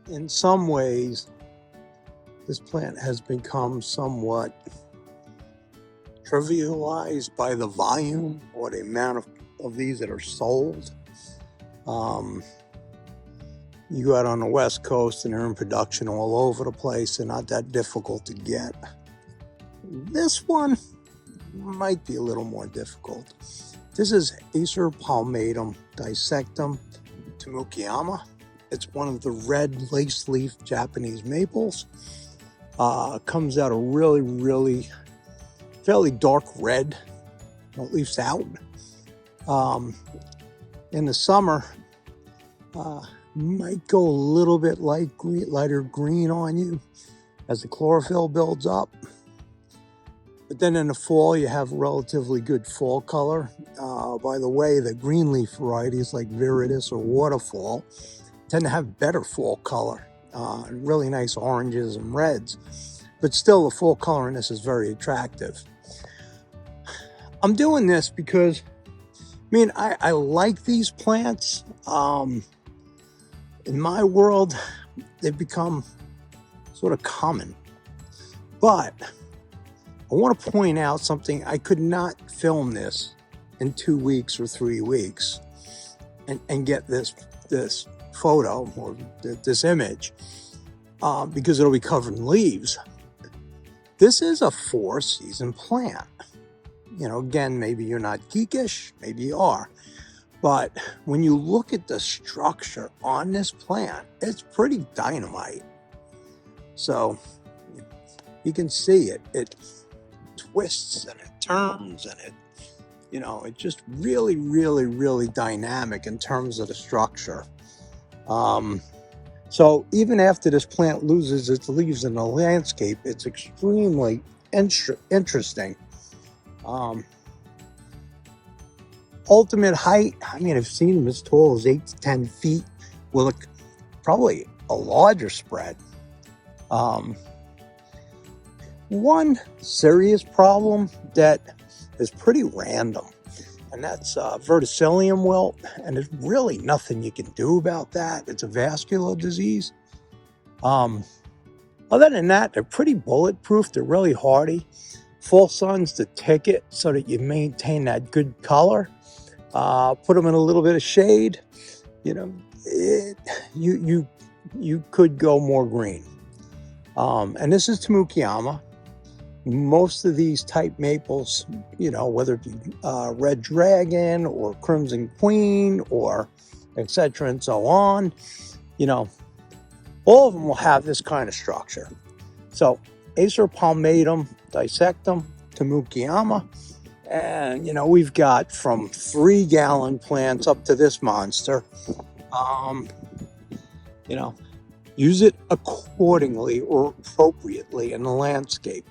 in some ways, this plant has become somewhat trivialized by the volume or the amount of these that are sold. You go out on the West Coast and they're in production all over the place. They're not that difficult to get. This one might be a little more difficult. This is Acer Palmatum dissectum Tamukeyama. It's one of the red lace leaf Japanese maples. Comes out a really fairly dark red. It leaves out. In the summer, might go a little bit lighter green on you as the chlorophyll builds up. But then in the fall, you have relatively good fall color. By the way, the green leaf varieties like Viridis or Waterfall tend to have better fall color, really nice oranges and reds. But still, the fall color in this is very attractive. I'm doing this because, I like these plants. In my world, they've become sort of common. But I want to point out something. I could not film this in 2 weeks or 3 weeks and get this photo or this image because it'll be covered in leaves. This is a 4-season plant. Again, maybe you're not geekish, maybe you are. But when you look at the structure on this plant, it's pretty dynamite. So you can see it. It twists and it turns and it just really dynamic in terms of the structure. So even after this plant loses its leaves in the landscape, it's extremely interesting. Ultimate height, I've seen them as tall as 8 to 10 feet with probably a larger spread. One serious problem that is pretty random, and that's verticillium wilt, and there's really nothing you can do about that. It's a vascular disease. Other than that, they're pretty bulletproof. They're really hardy. Full sun's the ticket so that you maintain that good color. Put them in a little bit of shade. You could go more green. And this is Tamukeyama. Most of these type maples, whether it be Red Dragon or Crimson Queen or etc. and so on, all of them will have this kind of structure. So Acer Palmatum dissectum Tamukeyama. And, we've got from 3-gallon plants up to this monster. Use it accordingly or appropriately in the landscape.